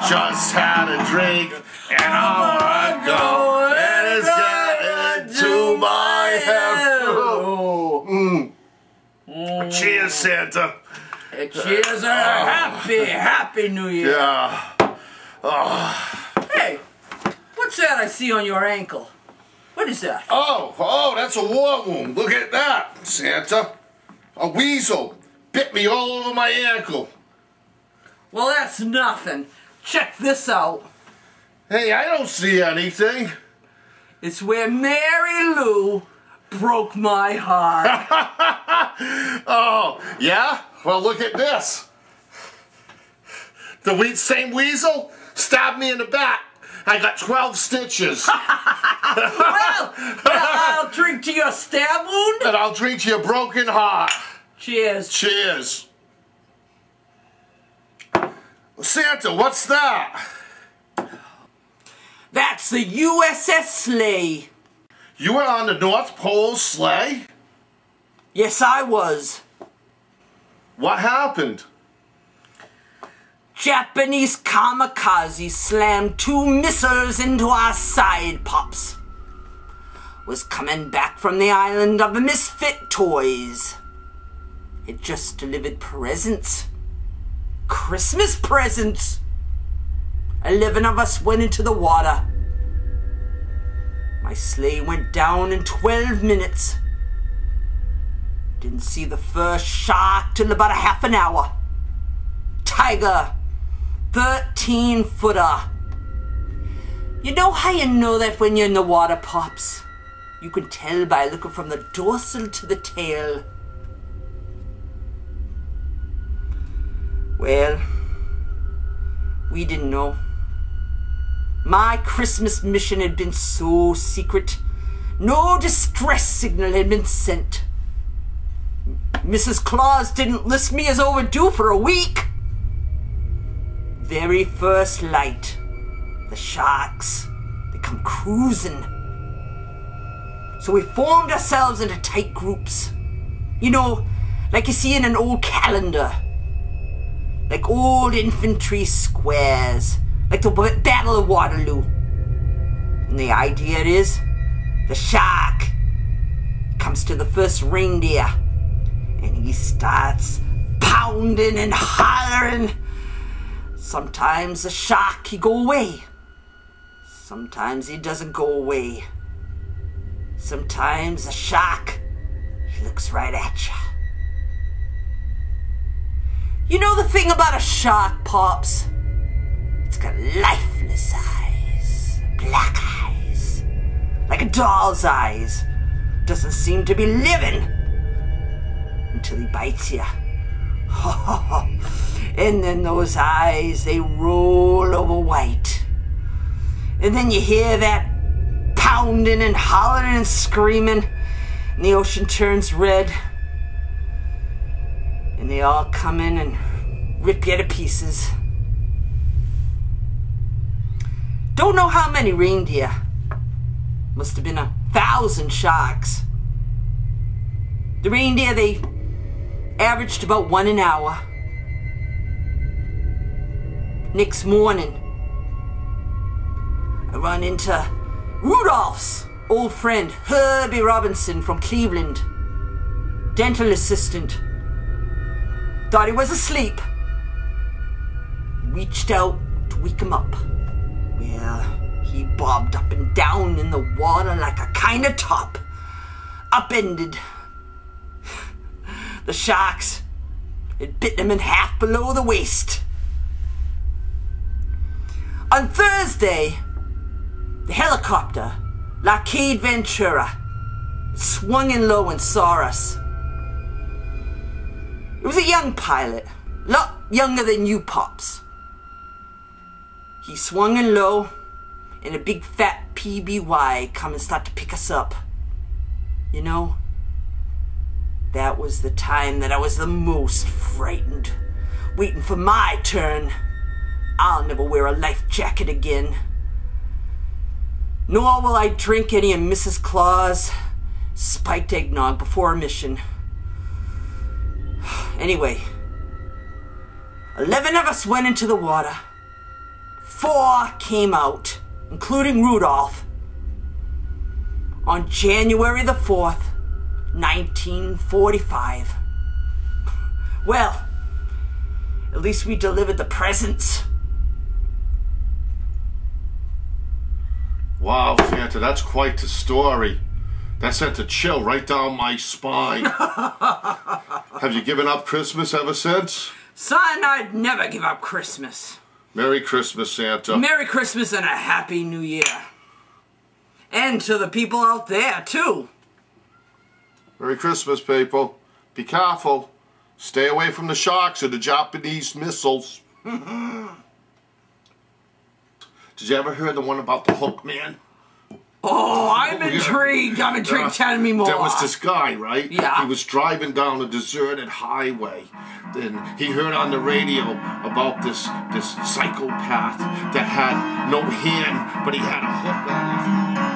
Just had a drink and I wanna go, and it's getting into my head. Cheers, Santa. Cheers, happy New Year. Yeah. Hey, what's that I see on your ankle? What is that? Oh, that's a war wound. Look at that, Santa. A weasel bit me all over my ankle. Well, that's nothing. Check this out. Hey, I don't see anything. It's where Mary Lou broke my heart. Oh, yeah? Well, look at this. The same weasel stabbed me in the back. I got 12 stitches. well, I'll drink to your stab wound. And I'll drink to your broken heart. Cheers. Cheers. Santa, what's that? That's the U.S.S. Sleigh. You were on the North Pole sleigh? Yes, I was. What happened? Japanese kamikaze slammed 2 missiles into our side pops. Was coming back from the island of the misfit toys. It just delivered presents. Christmas presents. 11 of us went into the water. My sleigh went down in 12 minutes. Didn't see the first shark till about a half an hour. Tiger, 13-footer. You know how you know that when you're in the water, Pops? You can tell by looking from the dorsal to the tail. Well, we didn't know. My Christmas mission had been so secret. No distress signal had been sent. Mrs. Claus didn't list me as overdue for a week. Very first light, the sharks, they come cruising. So we formed ourselves into tight groups. You know, like you see in an old calendar. Like old infantry squares. Like the Battle of Waterloo. And the idea is, the shark comes to the first reindeer. And he starts pounding and hollering. Sometimes the shark, he go away. Sometimes he doesn't go away. Sometimes the shark, he looks right at you. You know the thing about a shark, Pops? It's got lifeless eyes, black eyes, like a doll's eyes. Doesn't seem to be living until he bites you. And then those eyes, they roll over white. And then you hear that pounding and hollering and screaming, and the ocean turns red. And they all come in and rip you to pieces. Don't know how many reindeer. Must have been 1,000 sharks. The reindeer, they averaged about 1 an hour. Next morning, I run into Rudolph's old friend, Herbie Robinson from Cleveland. Dental assistant. Thought he was asleep. Reached out to wake him up. Well, he bobbed up and down in the water like a kind of top. Upended. The sharks had bitten him in half below the waist. On Thursday, the helicopter, L'arcade Ventura, swung in low and saw us. It was a young pilot, a lot younger than you, Pops. He swung in low, and a big fat PBY come and start to pick us up. You know, that was the time that I was the most frightened, waiting for my turn. I'll never wear a life jacket again. Nor will I drink any of Mrs. Claus' spiked eggnog before a mission. Anyway, 11 of us went into the water. 4 came out, including Rudolph, on January the 4th, 1945. Well, at least we delivered the presents. Wow, Santa, that's quite the story. That sent a chill right down my spine. Have you given up Christmas ever since? Son, I'd never give up Christmas. Merry Christmas, Santa. Merry Christmas and a Happy New Year. And to the people out there, too. Merry Christmas, people. Be careful. Stay away from the sharks or the Japanese missiles. Did you ever hear the one about the Hook Man? Oh, I'm intrigued. I'm intrigued. Tell me more. There was this guy, right? Yeah. He was driving down a deserted highway. Then he heard on the radio about this psychopath that had no hand, but he had a hook on his...